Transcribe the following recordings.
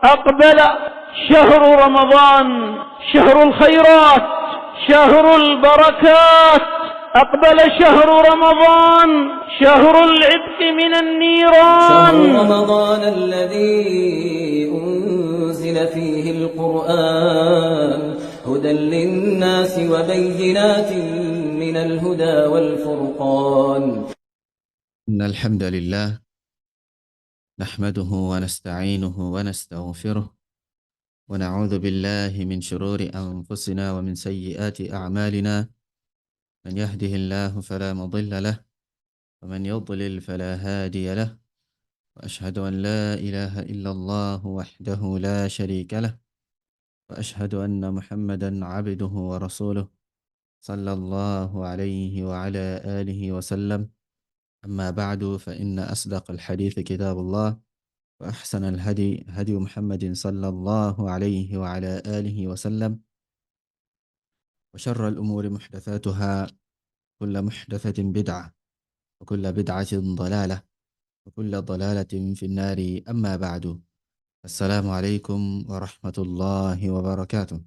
أقبل شهر رمضان، شهر الخيرات، شهر البركات. أقبل شهر رمضان، شهر العتق من النيران. شهر رمضان الذي أنزل فيه القرآن هدى للناس وبينات من الهدى والفرقان. إن الحمد لله نحمده ونستعينه ونستغفره ونعوذ بالله من شرور أنفسنا ومن سيئات أعمالنا. من يهده الله فلا مضل له ومن يضلل فلا هادي له، وأشهد أن لا إله إلا الله وحده لا شريك له، وأشهد أن محمدا عبده ورسوله صلى الله عليه وعلى آله وسلم. أما بعد، فإن أصدق الحديث كتاب الله، وأحسن الهدي هدي محمد صلى الله عليه وعلى آله وسلم، وشر الأمور محدثاتها، كل محدثة بدعة، وكل بدعة ضلالة، وكل ضلالة في النار. أما بعد، السلام عليكم ورحمة الله وبركاته.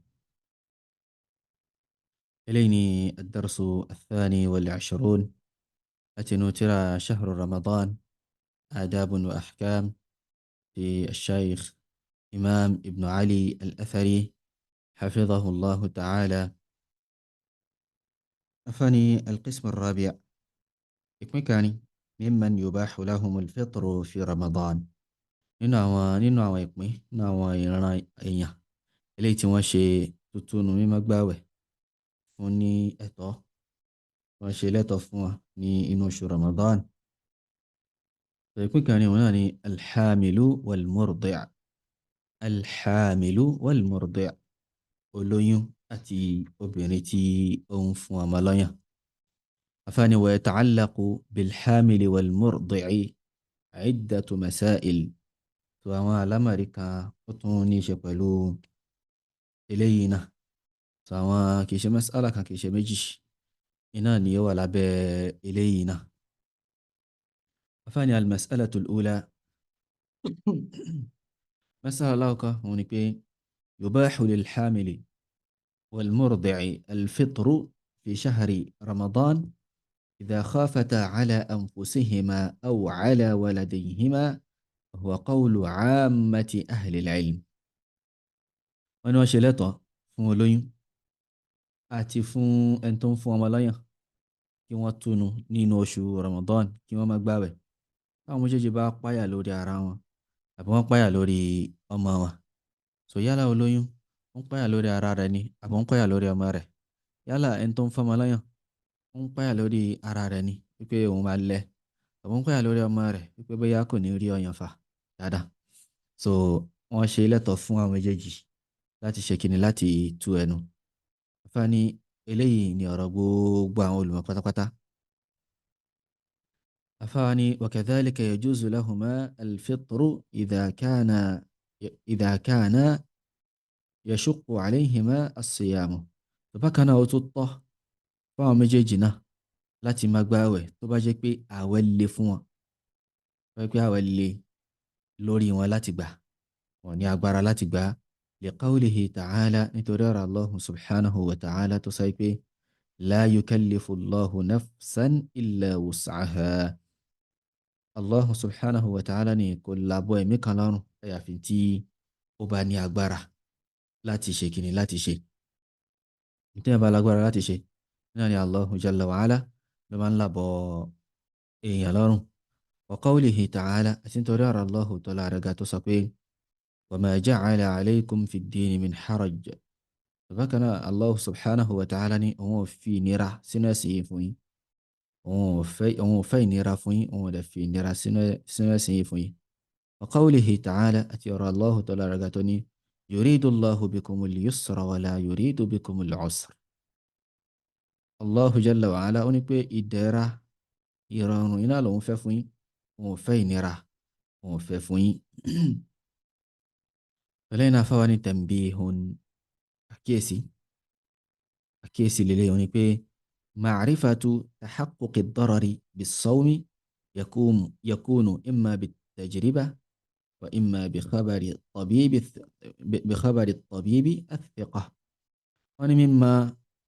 إليني الدرس 22 التي ترى شهر رمضان آداب وأحكام في الشيخ إمام ابن علي الأثري حفظه الله تعالى. أفاني القسم الرابع إكمكاني ممن يباح لهم الفطر في رمضان. nínú àwọn ìpín nínú àwọn ìran èèyàn eléyìí tí wọ́n ṣe tútúnu mímọ́ gbààwẹ̀ fún ní ẹ̀tọ́, wọ́n ṣe lẹ́tọ̀ọ́ fún wọn ní inú oṣù Ramadan. ìpín kan ní wọn náà ni alhamilu walmurdi'. Alhamilu walmurdi', olóyún àti obìnrin tí ó ń fún ọmọ lọ́yàn. afáàní wa yata'allaqu bilhamili walmurdi'i iddatu masail. tó àwọn alámọ̀rí kan ó tún ní í ṣe pẹ̀lú eléyìí náà. tó àwọn kì í ṣe mas'ala kan, kì í ṣe méjì, iná ni ó wà lábẹ́ eléyìí náà. afáàní almas'alatu al-ula mas'ala aláwọ̀kọ́ òun ni pé yubahu lilhamili والمرضع الفطر في شهر رمضان إذا خافتا على أنفسهما أو على ولديهما، وهو قول عامة أهل العلم. wọ́n ní wọ́n ṣe lẹ́tọ̀ọ́ fún olóyún àti fún ẹni tó ń fún ọmọ lọ́yàn kí wọ́n túnu nínú oṣù Ramadan, kí wọ́n má gbààwẹ̀ táwọn méjèèjì bá páyà lórí ara wọn àbí wọ́n páyà lórí ọmọ wọn. so yálà olóyún ó ń páyà lórí ara rẹ̀ ni àbí ó ń páyà lórí ọmọ rẹ̀. yálà ẹni tó ń fọmọ lọ́yàn ó ń páyà lórí ara rẹ̀ ni wípé òun máa lẹ, àbí ó ń páyà lórí ọmọ rẹ̀ wípé bóyá kò ní rí ọyàn fà dáadáa. so wọ́n ṣe lẹ́tọ̀ọ́ fún àwọn méjèèjì láti ṣe kíni, láti tú ẹnu. àfààní eléyìí ni ọ̀rọ̀ gbogbo àwọn olùmọ̀ pátápátá. àfààní wa kadhalika yajuzu lahuma al-fitru idha kana yashuqqu alayhima as-siyamu. tó bá kan náà ó tó tọ́ fún àwọn méjèèjì náà láti máa gbààwẹ̀ tó bá jẹ́ pé ààwẹ̀ le fún wọn, tó bá jẹ́ pé ààwẹ̀ le lórí wọn láti gbà, wọn ní agbára láti gbà. liqawlihi ta'ala, nítorí ọ̀rọ̀ Allahu subhanahu wa ta'ala tó sọ pé la yukallifu Allahu nafsan illa wus'aha. Allahu subhanahu wa ta'ala ni kò lábọ̀ ẹ̀mí kan lọ́rùn àyàfi tí ó bá ní agbára láti ṣe kíni, láti ṣe. tí ẹ bá lágbára láti ṣe náà ni Allahu jalla wa ala ló máa ń lábọ̀ èèyàn lọ́rùn. wa qawlihi ta'ala, àti nítorí ọ̀rọ̀ Allahu ta'ala rẹ̀ ga tó sọ pé wa ma ja'ala alaykum fi ddini min haraj. bákan náà Allahu subhanahu wa ta'ala ní òun ò fi ìnira sínú ẹ̀sìn yìí fún yín, òun ò fẹ́ ìnira fún yín, òun ò dẹ̀ fi ìnira sínú ẹ̀sìn yìí fún yín. wa qawlihi ta'ala, àti ọ̀rọ̀ Allahu ta'ala rẹ̀ ga tó ní yuridu Allahu bikumul yusra wa la yuridu bikumul usra. Allahu jalla wa ala ó ní pé ìdẹ̀ra ìrọ̀rùn iná lòun fẹ́ fún yín, òun ò fẹ́ ìnira, òun ò fẹ́ fún yín. lẹ́yìn náà fáwọn ní tanbihun, àkíyèsí lélẹ̀ ó ní pé ma'rifatu tahaqquqi ad-darari bis-sawmi yakunu imma bit-tajriba wa imma bi khabari at-tabibi ath-thiqah. Wọ́n ní mímọ̀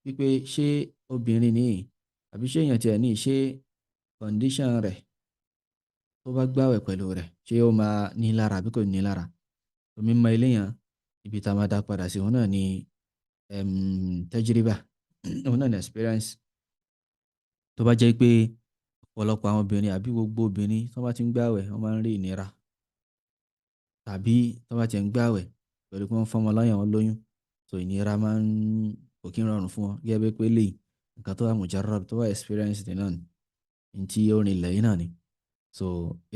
wípé ṣé obìnrin ní àbí ṣé èèyàn tiẹ̀ ní ṣé condition rẹ̀ tó bá gbààwẹ̀ pẹ̀lú rẹ̀ ṣé ó máa ní lára àbí kò ní lára. Mímọ̀ eléyàn ibi tá a máa dá padà sí òun náà ni tajriba òun náà ni experience. Tó bá jẹ́ pé ọ̀pọ̀lọpọ̀ àwọn obìnrin àbí gbogbo obìnrin tó bá ti ń gbààwẹ̀ wọ́n máa ń rí ìnira, tàbí tó bá ti ń gbààwẹ̀ pẹ̀lú pé wọ́n fọmọ lọ́yàn wọn lóyún, so ìnira máa ń kò kí ń rọrùn fún wọn gẹ́gẹ́ bí pé lè nǹkan tó wà mujarrab tó wà experience dì náà ní tí ó rìn lẹ́yìn náà ni. So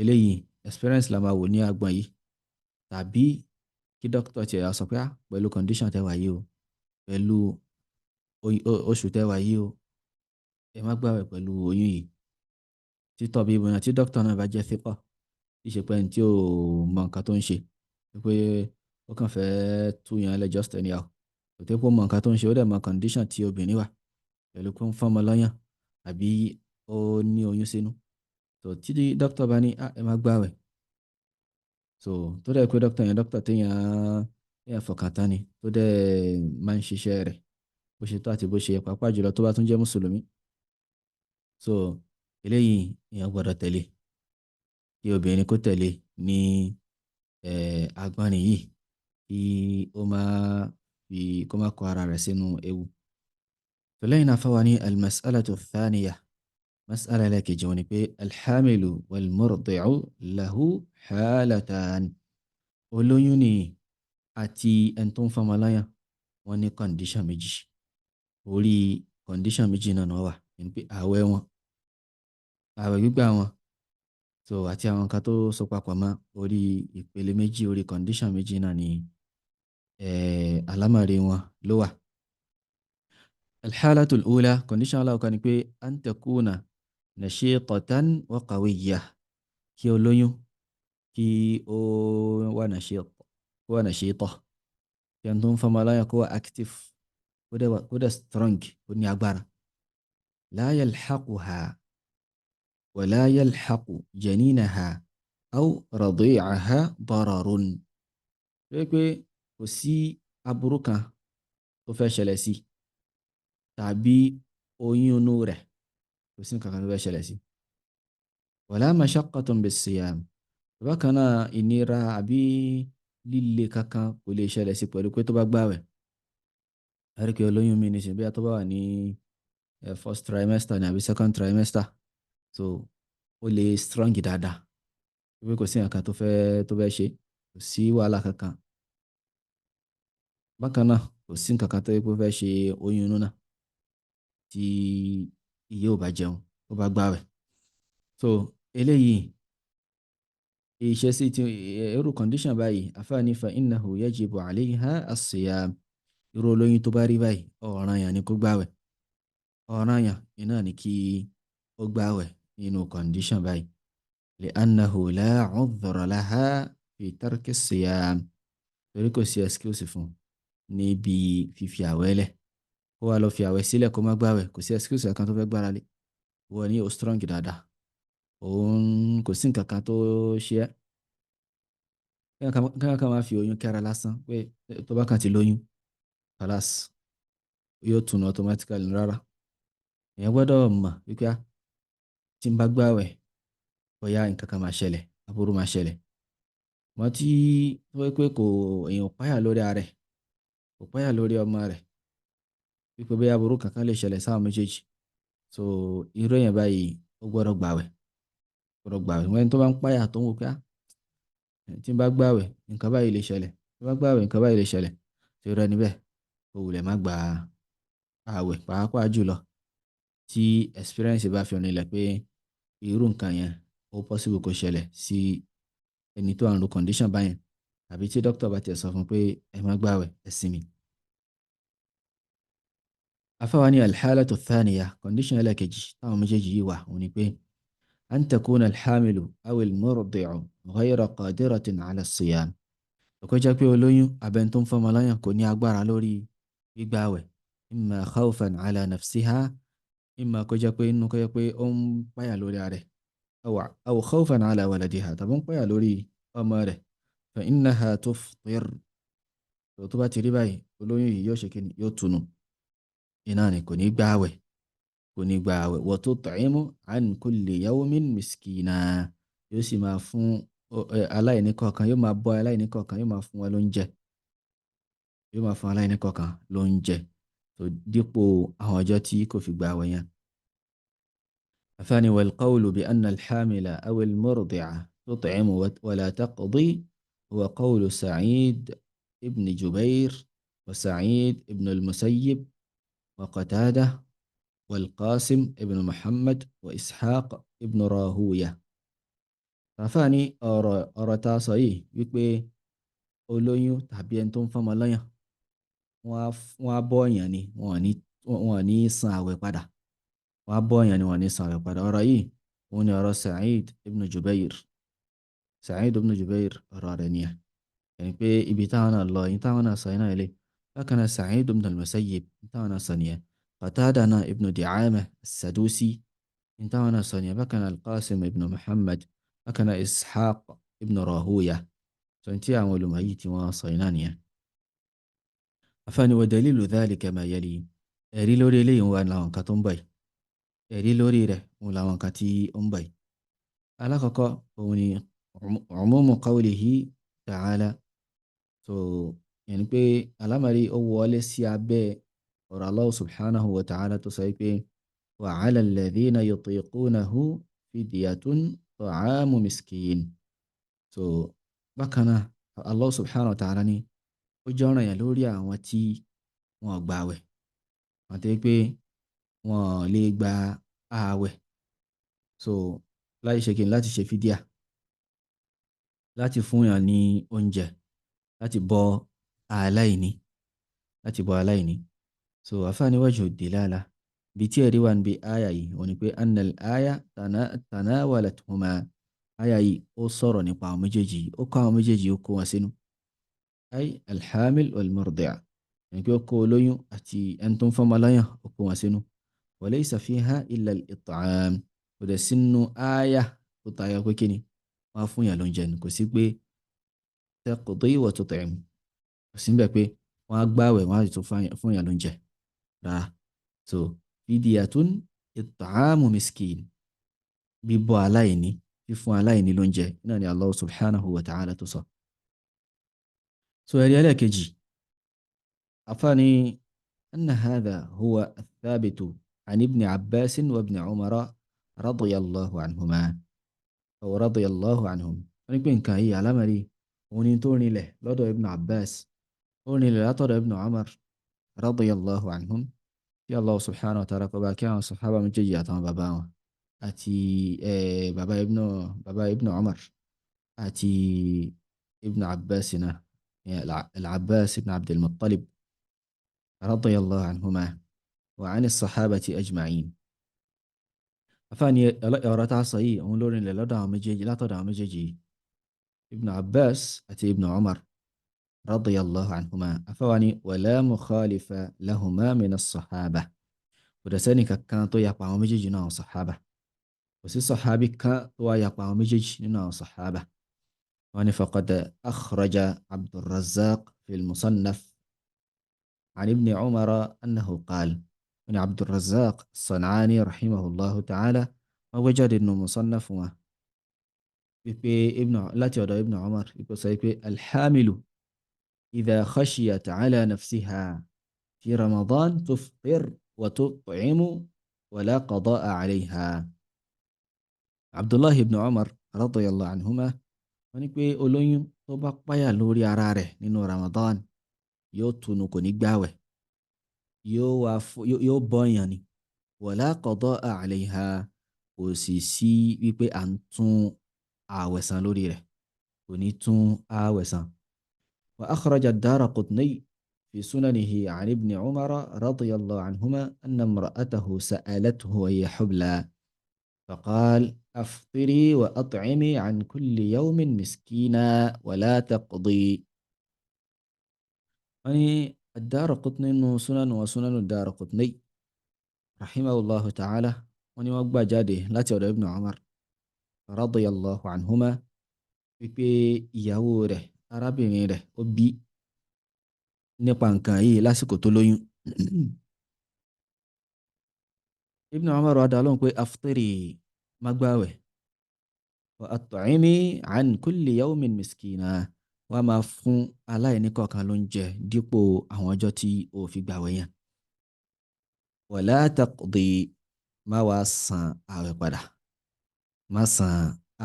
eléyìí experience la máa wò ní agbọ̀n yìí, tàbí kí dókítà tiẹ̀ sọ pé pẹ̀lú condition tẹ́ wà yìí o, pẹ̀lú oṣù tẹ́ wà yìí o, ẹ má gbààwẹ̀ pẹ̀lú oyún yìí. Títọ́ bí ìbọn tí dókítà náà bá jẹ́ thiqa, tí ṣe pé ẹni tí ò mọ nǹkan tó ń ṣe, pé ó kàn fẹ́ tú yàn lẹ́ just anyhow, kò tẹ́ kó mọ nǹkan tó ń ṣe, ó dẹ̀ mọ condition tí obìnrin wà pẹ̀lú pé ó ń fọ́mọ lọ́yàn àbí ó ní oyún sínú. So tí dókítà bá ní ẹ má gbààwẹ̀, so tó dẹ̀ pé dókítà téèyàn fọkàn tán ni, tó dẹ̀ máa ń ṣiṣẹ́ rẹ̀ bó ṣe tó àti bó ṣe yẹ, pàápàá jùlọ tó bá tún jẹ́ mùsùlùmí. So eléyìí èèyàn gbọ́dọ̀ tẹ̀lé, kí obìnrin kó tẹ̀lé ní agbọ́nrin yìí, kí kó má kó ara rẹ̀ sínú ewu. So lẹ́yìn náà fáwa ní al-mas'alatu thaniya, mas'ala ẹlẹ́kejì wọn ni pé alhamilu wal-murdi'u lahu halatan. Olóyún ni àti ẹni tó ń fọmọ lọ́yàn wọ́n ní condition méjì, orí condition méjì náà wà, ní pé ààwẹ̀ gbígbà wọn, so àti àwọn nǹkan tó so papọ̀ mọ́ orí ìpele méjì, orí condition méjì náà ni alámọ̀rí wọn ló wà. Alhalatul ula, condition aláwọ̀ká ni pé an takuna nashitatan wa qawiyyah, kí olóyún kí ó wà nashitah, kí ẹni tó ń fọmọ lọ́yàn kó wà active, kó dẹ̀ strong, kó ní agbára. La yalhaquha ولا يلحق جنينها أو رضيعها ضرر. pé kò sí aburú kan tó fẹ́ ṣẹlẹ̀ sí, tàbí oyún inú rẹ̀ kò sí nǹkan kan tó fẹ́ ṣẹlẹ̀ sí. ولا مشقة بالصيام, bákan náà ìnira àbí líle kankan kò lè ṣẹlẹ̀ sí pẹ̀lú pé tó bá gbààwẹ̀. àríkè olóyún mi ní ṣe bí a tó bá wà ní first trimester ní àbí second trimester, so ó lè strong dáadáa, wípé kò sí nǹkan tó fẹ́ ṣe, kò sí wàhálà kankan. Bákan náà kò sí nǹkan kan tó fẹ́ ṣe oyún inú náà tí ìyá ò bá jẹun, ó bá gbààwẹ̀. So eléyìí ìṣesí tí irú condition báyìí, àfáàní fa innahu yajibu alayha as-siyam. Irú olóyún tó bá rí báyìí ọ̀ranyàn ni kó gbààwẹ̀, ọ̀ranyàn iná ni kí ó gbààwẹ̀ nínú condition báyìí. li'annahu la 'udhra laha fi tarki as-siyam, torí kò sí excuse fún níbi fífi àwẹ̀ lẹ̀, kó wá lọ fi àwẹ̀ sílẹ̀ kó má gbààwẹ̀, kò sí excuse kan tó fẹ́ gbára lé. wọ́n ní o strong dáadáa, òun kò sí nǹkan kan tó ṣe ẹ́, kí wọ́n máa fi oyún kẹ́ra lásán pé tó bá kàn ti lóyún khalas yóò tún automatically rárá. èèyàn gbọ́dọ̀ mọ̀ wípé tí n bá gbààwẹ̀ bóyá nǹkan kan máa ṣẹlẹ̀, aburú máa ṣẹlẹ̀. wọ́n tí wọ́n pé èèyàn páyà lórí ara rẹ̀, kò páyà lórí ọmọ rẹ̀ wípé bóyá aburú kankan lè ṣẹlẹ̀ sáwọn méjèèjì, so irú èèyàn báyìí ó gbọ́dọ̀ gbààwẹ̀. wọ́n tó bá ń páyà tó ń wò pé tí n bá gbààwẹ̀ nǹkan báyìí lè ṣẹlẹ̀, tí n bá gbààwẹ̀ nǹkan báyìí lè ṣẹlẹ̀, tí irú ẹni bẹ́ẹ̀ ó wulẹ̀ má gba ààwẹ̀, pàápàá jùlọ tí experience bá fi ọ̀nà ilẹ̀ pé irú nǹkan yẹn ó possible kó ṣẹlẹ̀ sí ẹni tó àrùn condition báyẹn, àbí tí dókítà bá tiẹ̀ sọ fún pé ẹ má gbààwẹ̀, ẹ sinmi. afáwa ní alhálàtù thaniya, condition ẹlẹ́kejì táwọn méjèèjì yìí wà òun ni pé an takuna alhamilu awil murdi'u ghayra qadiratin ala siyam. kó jẹ́ pé olóyún abẹ́ni tó ń fọmọ lọ́yàn kò ní agbára lórí gbígbààwẹ̀, imma khawfan ala nafsiha, imma kó jẹ́ pé ó ń páyà lórí ara rẹ̀, aw khawfan ala waladiha, tàbí ń páyà lórí ọmọ rẹ̀, fa innaha tuftir. tó bá ti rí báyìí olóyún yìí yóò ṣe kí ni yóò tunu iná ni kò ní gba àwẹ̀ kò ní gba àwẹ̀ wa tut'imu an kulli yawmin miskina yóò sì máa fún aláìní kọ̀ọ̀kan yóò máa bọ́ aláìní kọ̀ọ̀kan yóò máa fún wọn lóúnjẹ yóò máa fún aláìní kọ̀ọ̀kan lóúnjẹ tó dípò àwọn ọjọ́ tí kò fi gba àwẹ̀ yẹn. الثاني والقول بأن الحامل أو المرضعة تطعم ولا تقضي هو قول سعيد ابن جبير وسعيد ابن المسيب وقتادة والقاسم ابن محمد وإسحاق ابن راهوية. àfáàní ọ̀rọ̀ tá a sọ yìí wípé olóyún tàbí ẹni tó ń fọmọ lọ́yàn wọ́n á bọ́ọ̀yàn ni wọ́n ò ní san àwẹ̀ padà wọ́n á bọ́ọ̀yàn ni wọ́n ò ní san àwẹ̀ padà. ọ̀rọ̀ yìí òun ni ọ̀rọ̀ Sa'id ibn Jubair ọ̀rọ̀ rẹ̀ nìyẹn ẹni pé ibi táwọn náà lọ yìí táwọn náà sọ iná ilé bákan náà Sa'id ibn al-Musayyib táwọn náà sọ nìyẹn Qatada náà ibn Di'amah as-Sadusi táwọn náà sọ nìyẹn bákan náà al-Qasim ibn Muhammad bákan náà Ishaq ibn Rahuya sọ tí àwọn olùmọ̀ yìí tí wọ́n sọ iná nìyẹn. afáàní wa dalilu dhalika ma yali ẹ̀rí lórí eléyìí wà láwọn kan tó ń báyìí ẹ̀rí lórí rẹ̀ wọ́n láwọn kan tí ó ń báyìí. alákọ̀ọ́kọ́ òun ni umumu qawlihi ta'ala so yẹn pé alámàrí ó wọlé sí abẹ́ ọ̀rọ̀ Allah subhanahu wa ta'ala tó sọ pé wa 'ala alladhina yutiqunahu fidyatun ta'amu miskin. so bákan náà Allah subhanahu wa ta'ala ní ó jẹ́ ọ̀ranyàn lórí àwọn tí wọ́n gbààwẹ̀ wọ́n tẹ́ pé wọ́n lè gba ààwẹ̀ so láti ṣe kí n láti ṣe fídíà láti fún yàn ní oúnjẹ láti bọ́ aláìní so àfáàní wajhu dilala bí tí ẹ̀rí wà níbi àyà yìí wọ́n ní pé annal àyà tanawalathuma àyà yìí ó sọ̀rọ̀ nípa àwọn méjèèjì ó kó àwọn méjèèjì ó kó wọn sínú ay alhamil wal murdi'a ẹni pé ó kó olóyún àti ẹni tó ń fọmọ lọ́yàn ó kó wọn sínú wa laysa fiha illa al-it'am kò dẹ̀ sínú àyà tó tayọ pé kíni wọ́n á fún yàn lóúnjẹ kò sí pé taqdi wa tut'im kò sí bẹ́ẹ̀ pé wọ́n á gbààwẹ̀ wọ́n á tún fún yàn lóúnjẹ rárá so fidyatun it'amu miskin bíbọ́ aláìní fífún aláìní lóúnjẹ iná ni Allah subhanahu wa ta'ala tó sọ. so ẹ̀rí ẹlẹ́ẹ̀kejì afáàní anna hadha huwa athabitu an ibn Abbas wa ibn Umar radiyallahu anhuma aw radiyallahu anhum wọ́n ní pé nǹkan yìí alámàrí òun ni tó rinlẹ̀ lọ́dọ̀ ibn Abbas ó rinlẹ̀ látọ̀dọ̀ ibn Umar radiyallahu anhum kí Allah subhanahu wa ta'ala kó bá kí àwọn sàhábà méjèèjì àtàwọn bàbá wọn àti bàbá ibn Umar àti ibn Abbas náà al-Abbas ibn Abdul Muttalib radiyallahu anhuma wa 'ani as-sahabati ajma'in. afáàní ọ̀rọ̀ tá a sọ yìí òun ló rinlẹ̀ lọ́dọ̀ àwọn méjèèjì látọ̀dọ̀ àwọn méjèèjì ibn Abbas àti ibn Umar radiyallahu anhuma afáwani wala mukhalifa lahuma min as-sahaba kò dẹ̀ sẹ́ni kankan tó yapa àwọn méjèèjì nínú àwọn sahaba kò sí sahabi kan tó wá yapa àwọn méjèèjì nínú àwọn sahaba wọ́n ní faqad akhraja Abdurrazzaq fi al-Musannaf an ibn Umar annahu qala wọ́n ní Abdurrazzaq as-San'ani rahimahullahu ta'ala wọ́n gbé jáde nínú Musannaf wọn wípé láti ọ̀dọ̀ ibn Umar ipò sọ wípé alhamilu idha khashiyat ala nafsiha fi Ramadan tufṭir wa tut'imu wa la qada'a alayha. Abdullahi ibn Umar radiyallahu anhuma wọ́n ní pé olóyún tó bá páyà lórí ara rẹ̀ nínú Ramadan yóò tunu kò ní gbààwẹ̀ yóò bọ́yàn ni wa la qada'a alayha kò sì sí wípé à ń tún ààwẹ̀ san lórí rẹ̀ kò ní tún ààwẹ̀ san. wa akhraja ad-Daraqutni fi sunanihi an ibn Umar radiyallahu anhuma anna imra'atahu sa'alathu wa hiya hubla faqala aftiri wa at'imi an kulli yawmin miskina wa la taqdi. wọ́n ní ad-Daraqutni nínú sunan wa sunanu ad-Daraqutni rahimahullahu ta'ala wọ́n ní wọ́n gbà jáde láti ọ̀dọ̀ ibn Umar radiyallahu anhuma wípé ìyàwó rẹ̀ arábìnrin rẹ̀ ó bí nípa nǹkan yìí lásìkò tó lóyún. Ibn Umar wá dá lóhùn pé aftiri, má gbààwẹ̀, wa at'imi an kulli yawmin miskina, wá máa fún aláìní kọ̀ọ̀kan lóúnjẹ dípò àwọn ọjọ́ tí ó fi gbààwẹ̀ yẹn. Wala taqdi, má wá san ààwẹ̀ padà, má san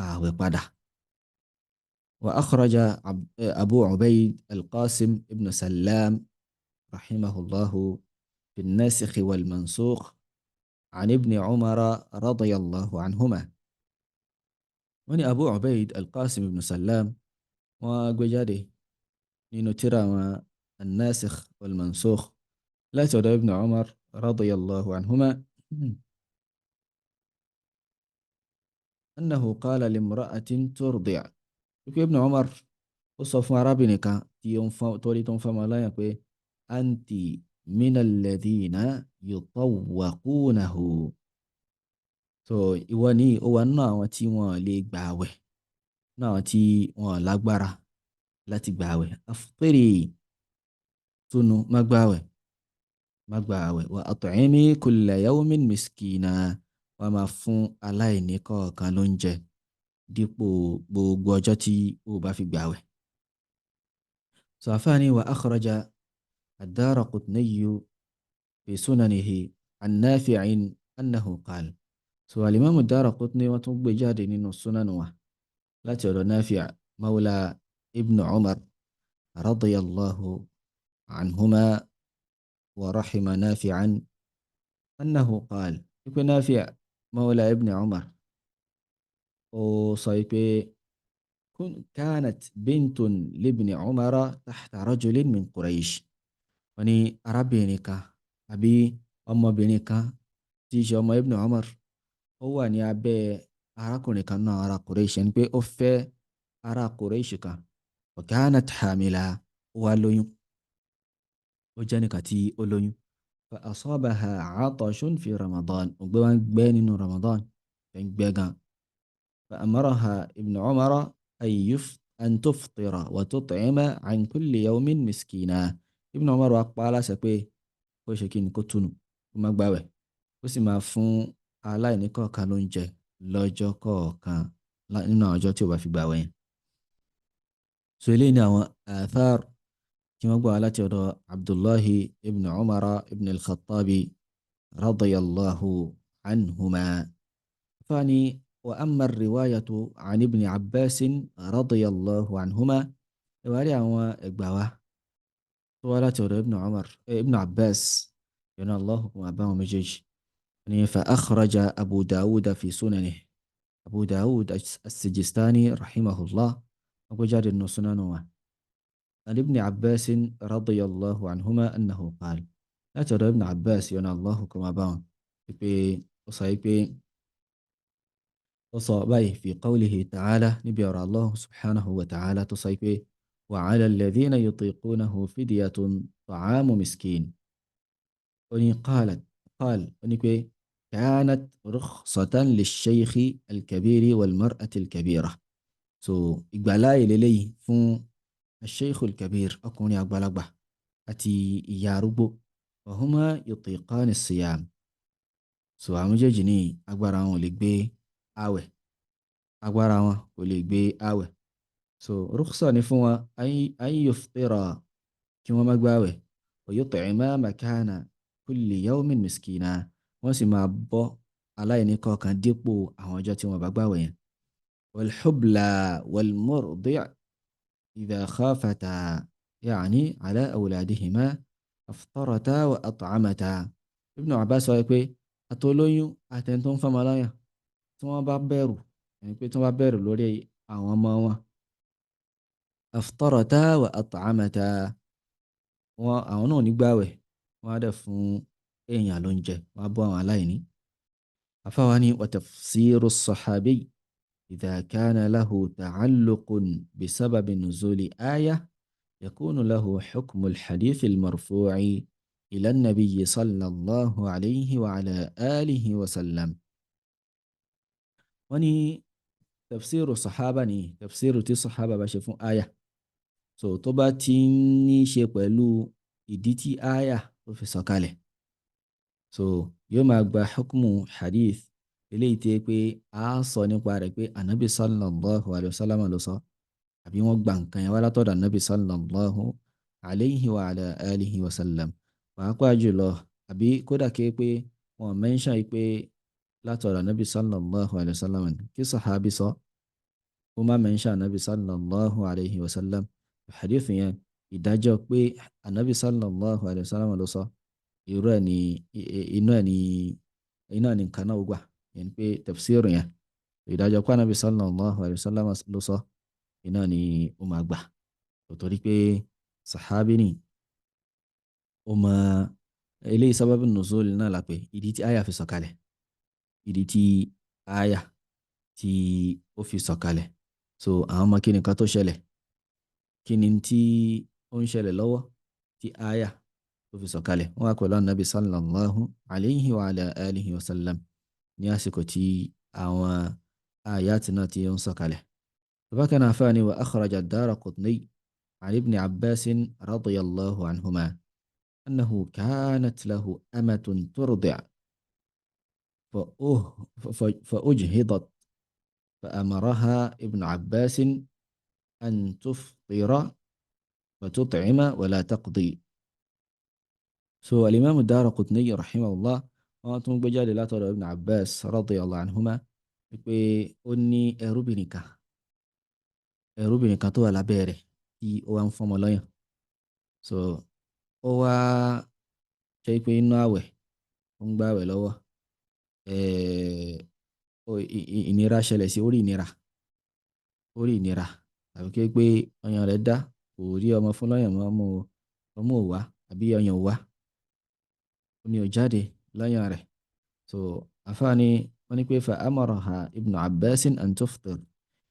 ààwẹ̀ padà. وأخرج أبو عبيد القاسم ابن سلام رحمه الله في الناسخ والمنسوخ عن ابن عمر رضي الله عنهما. وني أبو عبيد القاسم ابن سلام وجاده لنترى الناسخ والمنسوخ لا تدى ابن عمر رضي الله عنهما أنه قال لامرأة ترضع. ابن عمر وصف عربنك تولي تنفم لا يقول أنت من الذين يطوقونه. So ìwọ ni ó wà nínú àwọn tí wọ́n lè gbààwẹ̀, nínú àwọn tí wọ́n lágbára láti gbààwẹ̀. Aftiri, túnú, má gbààwẹ̀, má gbààwẹ̀. Wa at'imi kulla yawmin miskina, wá máa fún aláìní kọ̀ọ̀kan lóúnjẹ dípò gbogbo ọjọ́ tí ó bá fi gbààwẹ̀. So àfáàní wa akhraja ad-Daraqutni fi sunanihi an Nafi'in annahu qala. So al-Imam ad-Daraqutni wọ́n tún gbé jáde nínú sunan wa láti ọ̀dọ̀ Nafi' mawla ibn Umar radiyallahu anhuma wa rahima Nafi'an annahu qala. Ipe Nafi' mawla ibn Umar ó sọ pé كانت بنت لابن عمر تحت رجل من قريش. wọ́n ní arábìnrin kan àbí ọmọbìnrin kan tí í ṣe ọmọ ibn Umar ó wà ní abẹ́ arákùnrin kan náà ará Quraysh, ẹni pé ó fẹ́ ará Quraysh kan. wa kanat hamila, ó wá lóyún, ó jẹ́ nìkan tí ó lóyún. fa asabaha atashun fi Ramadan, ògbé wa ń gbẹ́ nínú Ramadan, ẹ̀ ń gbẹ́ gan. fa amaraha ibn Umar أن تفطر وتطعم عن كل يوم مسكينا. Ibn Umar wá pa á láṣẹ pé kó ṣe kí ni, kó túnú, kó má gbààwẹ̀, ó sì máa fún aláìní kọ̀ọ̀kan lóúnjẹ lọ́jọ́ kọ̀ọ̀kan nínú àwọn ọjọ́ tí ó bá fi gbààwẹ̀ yẹn. So eléyìí ni àwọn athar tí wọ́n gbà wá láti ọ̀dọ̀ Abdullahi ibn Umar ibn al-Khattabi radiyallahu anhuma. fani وأما الرواية عن ابن عباس رضي الله عنهما، رواية عن إقباوة طوالة ابن عباس ينا الله وأباه مجيج. فأخرج أبو داود في سننه، أبو داود السجستاني رحمه الله أبو جاد النسنانوة عن ابن عباس رضي الله عنهما أنه قال. لا ترى ابن عباس ينا الله كما بان وصابيه في قوله تعالى نبير الله سبحانه وتعالى تصيبه وعلى الذين يطيقونه فدية طعام مسكين. قال كانت رخصة للشيخ الكبير والمرأة الكبيرة. so إقبالاي للي فون الشيخ الكبير أكون أقبال أتي ياربو وهما يطيقان الصيام. so عمججني أقبال لكبي àwẹ̀, agbára wọn kò lè gbé àwẹ̀. so rukhsa ni fún wọn an yuftira, kí wọ́n má gbààwẹ̀. wa yut'ima makana kulli yawmin miskina, wọ́n sì máa bọ́ aláìní kọ̀ọ̀kan dípò àwọn ọjọ́ tí wọ́n bá gbààwẹ̀ yẹn. wal hubla wal murdi' idha khafata ya'ni ala awladihima aftarata wa at'amata. Ibn Abbas sọ pé àtolóyún àtẹ̀ntó ń fọmọ lọ́yàn tí wọ́n bá bẹ̀rù, ẹni pé tí wọ́n bá bẹ̀rù lórí àwọn ọmọ wọn, aftarata wa at'amata, wọn àwọn náà ní gbààwẹ̀, wọ́n á dẹ̀ fún èèyàn lóúnjẹ, wọ́n á bọ́ àwọn aláìní. afáwa ní wa tafsiru as-sahabi idha kana lahu ta'alluqun bisababi nuzuli aya yakunu lahu hukmu al-hadith al-marfu'i ila an-nabiy sallallahu alayhi wa ala alihi wa sallam. wọ́n ní tafsiru sahaba ní tafsiru tí sahaba bá ṣe fún aya. so tó bá ti ní í ṣe pẹ̀lú ìdí tí aya tó fi sọ̀kalẹ̀, so yóò máa gba hukumu hadith eléyìí tí pé a sọ nípa rẹ̀ pé anabi sallallahu alayhi wa sallam ló sọ àbí wọ́n gba nǹkan yẹn wá látọ̀dọ̀ anabi sallallahu alayhi wa ala alihi wa sallam pàápàá jùlọ àbí kódà ké pé wọ́n mẹ́ńṣán pé látọ̀dọ̀ anabi sallallahu alayhi wa sallam kí sàhábì sọ ó má mẹ́ńṣán anabi sallallahu alayhi wa sallam hadith yẹn ìdájọ́ pé anabi sallallahu alayhi wa sallam ló sọ irú ẹ̀ ní iná ní nǹkan náà gbà yẹn pé tafsir yẹn ìdájọ́ pé anabi sallallahu alayhi wa sallam ló sọ iná ni ó máa gbà torí pé sàhábì ni ó máa eléyìí sábàbí nùzúl náà la pé ìdí tí àyà fi sọ̀kalẹ̀ ìdí tí àyà tí ó fi sọ̀kalẹ̀ so àwọn ọmọ kí ni kan tó ṣẹlẹ̀ kí ni tí ó ń ṣẹlẹ̀ lọ́wọ́ tí àyà tó fi sọ̀kalẹ̀ wọ́n wá pẹ̀lú anabi sallallahu alayhi wa ala alihi wa sallam ní àsìkò tí àwọn àyà tí náà ti ń sọ̀kalẹ̀. فكان عفاني وأخرج الدارقطني عن ابن عباس رضي الله عنهما أنه كانت له أمة ترضع فأجهضت فأمرها ابن عباس أن تفطر وتطعم ولا تقضي. الإمام الدارقطني رحمه الله وأنتم بجال لا ترى ابن عباس رضي الله عنهما أني أربنك ẹrúbìnrin kan tó wà lábẹ́ rẹ̀ tí ó wá ń fọmọ lọ́yàn so ó wá jẹ́ pé inú àwẹ̀ ó ń gbá àwẹ̀ lọ́wọ́ ìnira ṣẹlẹ̀ sí orí ìnira tàbí pé ọyàn rẹ̀ dá kò rí ọmọ fún lọ́yàn mọ́ ọmọ ò wá àbí ọyàn ò wá omi ò jáde lọ́yàn rẹ̀ so àfáàní wọ́n ní pé fa amaraha ibnu abbasin an tuftir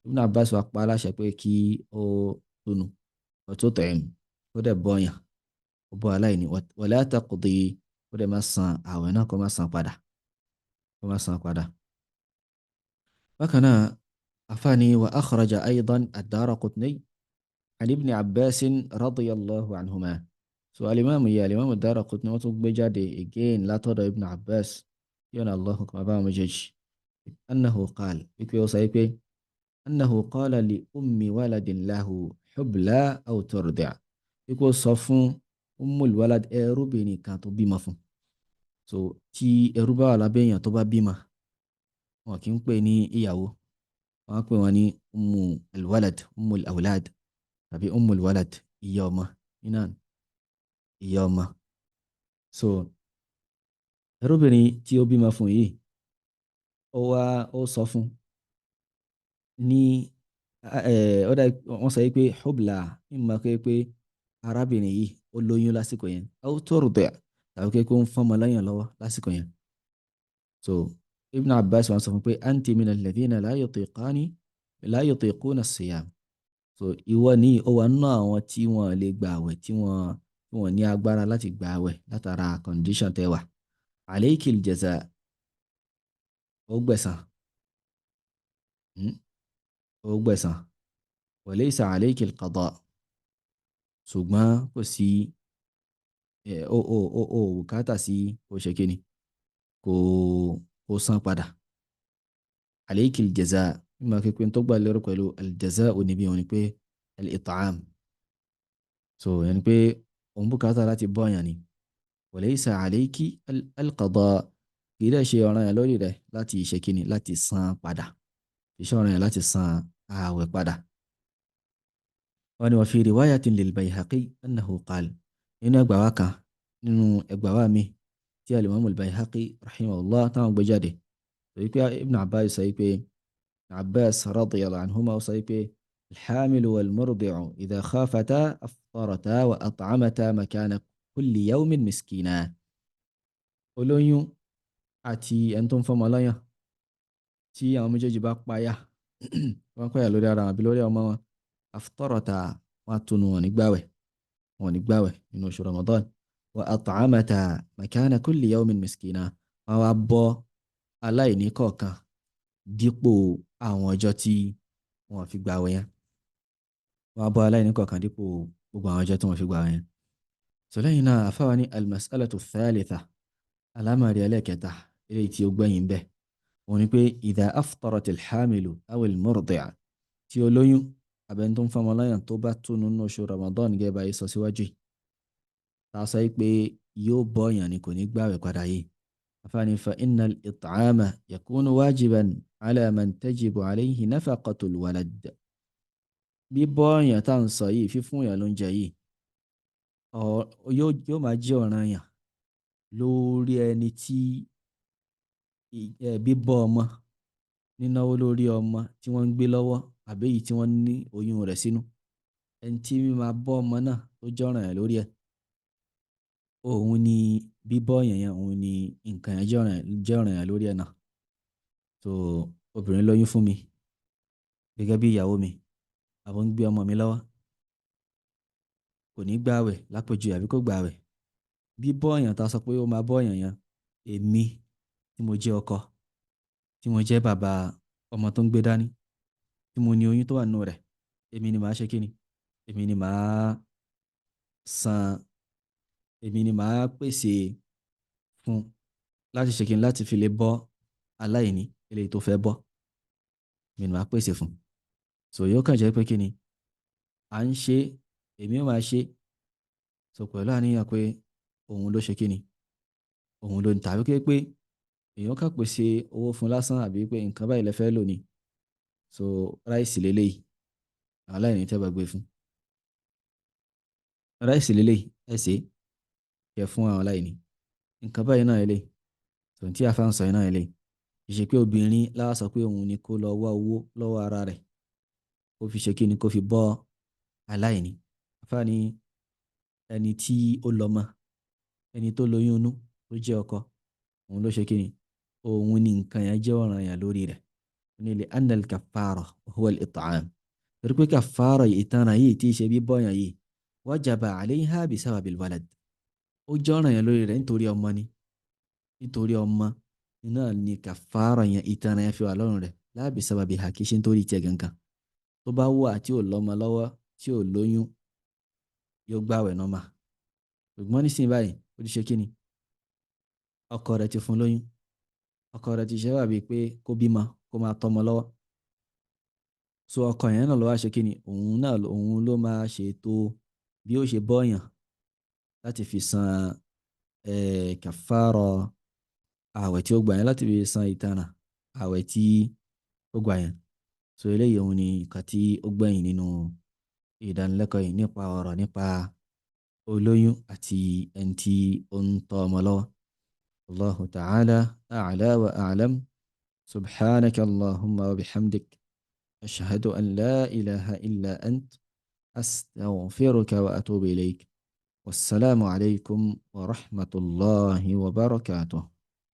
Ibn Abbas wa pa aláṣẹ pé kí ó túnu ọtún tẹ̀yìn ó dẹ̀ bọ́yàn ó bọ́ aláìní wala taqdi ó dẹ̀ máa san àwẹ̀ náà kó máa san padà. bákan náà afáàní wa akhraja aydan ad-Daraqutni an Ibn Abbas radiyallahu anhuma so alimami ad-Daraqutni wọ́n tún gbé jáde again látọ̀dọ̀ Ibn Abbas yọ̀nà Allahu kò máa bá wọn méjèèjì annahu qala wípé ó sọ pé أنه قال لأم ولد له حبلى أو ترضع iko sọ fún ummul walad ẹrúbìnrin kan tó bímọ fún so tí ẹrú bá wà lábẹ́ èèyàn tó bá bímọ wọn kì í pè ní ìyàwó wọn pè wọn ní ummul walad ummul awlad tàbí ummul walad ìyá ọmọ iná ìyá ọmọ so ẹrúbìnrin tí ó bímọ fún yìí ó sọ fún ní wọ́n sọ pé hubla ìmọ̀ pé arábìnrin yìí ó lóyún lásìkò yẹn ó tọrọ bẹ́ẹ̀ tàbí pé kó ń fọmọ lẹ́yìn lọ́wọ́ lásìkò yẹn so Ibn Abbas wọn sọ fún pé anti minal ladhina la yutiquna as-siyam so ìwọ ní ó wà nínú àwọn tí wọ́n lè gba àwẹ̀ tí wọ́n ní agbára láti gba àwẹ̀ látara condition tẹ́wà alaykil jaza ó gbẹ̀san wa laysa alayki al-qada ṣùgbọ́n kò sí bùkátà sí kò ṣe kíni kò san padà alayki al-jaza mímọ̀ pípín tó gbà lérò pẹ̀lú al-jaza oníbi wọn ni pé al-it'am so yẹn ni pé òun bùkátà láti bọ́ọ̀yàn ni wa laysa alayki al-qada kì í dẹ̀ ṣe ọ̀ràn yẹn lórí rẹ̀ láti ṣe kíni láti san padà iṣẹ́ ọ̀ràn yẹn láti san ààwẹ̀ padà. wọ́n ní wa fi riwayatin lil Bayhaqi annahu qala nínú ẹgbàá kan nínú ẹgbàá mi tí al-Imam al-Bayhaqi rahimahullah táwọn gbé jáde torí pé Ibn Abbas sọ pé Abbas radiyallahu anhuma sọ pé al-hamilu wal-murdi'u idha khafata aftarata wa at'amata makana kulli yawmin miskina. olóyún àti ẹni tó ń fọmọ lọ́yàn tí àwọn méjèèjì bá páyà wọ́n páyà lórí ara wọn àbí lórí ọmọ wọn aftarata wọn tunu wọn ní gbààwẹ̀ nínú oṣù Ramadan wa at'amata makana kulli yawmin miskina wọn wá bọ́ aláìní kọ̀ọ̀kan dípò àwọn ọjọ́ tí wọ́n fi gbààwẹ̀ yẹn wọ́n á bọ́ aláìní kọ̀ọ̀kan dípò gbogbo àwọn ọjọ́ tí wọ́n fi gbà yẹn. So lẹ́yìn náà àfáwa ní al-mas'alatu thalitha, alámàrí ẹlẹ́kẹta eléyìí tí ó gbẹ̀yìn bẹ́ẹ̀ òun ni pé idha aftarat al-hamilu aw al-murdi'a, tí olóyún abẹ́ni tó ń fọmọ lọ́yàn tó bá túnú nínú oṣù Ramadan gẹ́gẹ́ bá yìí sọ síwájú yìí, tá a sọ pé yóò bọ́ yàn ni kò ní gbààwẹ̀ padà yìí. àfáàní fa innal it'ama yakunu wajiban ala man tajibu alayhi nafaqatul walad. bí bọ́ yàn tá à ń sọ yìí, fífún yàn lóúnjẹ yìí yóò máa jẹ́ ọ̀ranyàn lórí ẹni tí bíbọ́ ọmọ, nínáwó lórí ọmọ tí wọ́n ń gbé lọ́wọ́ àbí èyí tí wọ́n ní oyún rẹ̀ sínú. ẹni tí máa bọ́ ọmọ náà tó jẹ́ ọ̀ranyàn lórí ẹ̀, òun ni bíbọ́ yẹn òun ni nǹkan yẹn jẹ́ ọ̀ranyàn lórí ẹ̀ náà. so obìnrin lóyún fún mi gẹ́gẹ́ bí ìyàwó mi, àbọ̀ ń gbé ọmọ mi lọ́wọ́, kò ní gbààwẹ̀ lápèjù àbí kò gbààwẹ̀. bíbọ́ yẹn tá a sọ pé ó máa bọ́ yẹn èmi tí mo jẹ́ ọkọ, tí mo jẹ́ bàbá ọmọ tó ń gbé dání, tí mo ní oyún tó wà nínú rẹ̀, èmi ni màá ṣe kíni? èmi ni màá san, èmi ni màá pèsè fún láti ṣe kíni, láti fi lè bọ́ aláìní eléyìí tó fẹ́ bọ́, èmi ni màá pèsè fún. so yóò kàn jẹ́ pé kíni à ń ṣe, èmi ò máa ṣe so pẹ̀lú àníyàn pé òun ló ṣe kíni, òun ló ń tàbí pé èèyàn kàn pèsè owó fún lásán àbí pé nǹkan báyìí lẹ fẹ́ lò ní. so ráìsì lélẹ́yìí àwọn aláìní tẹ́ bá gbé fún, ráìsì lélẹ́yìí ẹ ṣe kẹ fún àwọn aláìní, nǹkan báyìí náà lélẹ́yìí tó tí a fà ń sọ yìí náà lélẹ́yìí. ìṣe pé obìnrin láwa sọ pé òun ni kó lọ wá owó lọ́wọ́ ara rẹ̀ kó fi ṣe kí ni, kó fi bọ́ aláìní. àfààní ẹni tí ó lọ́mọ, ẹni tó lóyún inú tó jẹ́ ọkọ, òun ló ṣe kí ni, òun ni nǹkan yẹn jẹ́ ọ̀ranyàn lórí rẹ̀. ní li anna al-kaffara huwa al-it'am, torí pé kàfàrà ìtanràn yìí tí í ṣe bíbọ́ yàn yìí wajaba alayha bi sababil walad, ó jẹ́ ọ̀ranyàn lórí rẹ̀ nítorí ọmọ ni, nítorí ọmọ náà ni kàfàrà yẹn, ìtanràn yẹn fi wà lọ́rùn rẹ̀, la bi sababiha, kì í ṣe nítorí tiẹ̀ gangan. tó bá wà tí ò lọ́mọ lọ́wọ́, tí ò lóyún, yóò gbààwẹ̀ nọ́mà. ṣùgbọ́n nísìnyí báyìí ó ti ṣe kí ni, ọkọ rẹ̀ ti fún lóyún, ọkọ rẹ̀ ti ṣe wà bíi pé kó bímọ kó máa tọ́mọ lọ́wọ́. so ọkọ yẹn náà ló wá ṣe kí ni, òun ló máa ṣètò bí ó ṣe bọ́yàn láti fi san kàfàrà ààwẹ̀ tí ó gbà yẹn, láti fi san ìtanràn ààwẹ̀ tí ó gbà yẹn. so eléyìí òun ni nǹkan tí ó gbẹ̀yìn nínú ìdánilẹ́kọ̀ọ́ yìí nípa ọ̀rọ̀ nípa olóyún àti ẹni tí ó ń tọ́ ọmọ lọ́wọ́. Allahu ta'ala a'la wa a'lam. subhanaka Allahumma wa bihamdik, ashhadu an la ilaha illa ant, astaghfiruka wa atubu ilayk. Wassalamu alaykum wa rahmatullahi wa barakatuh.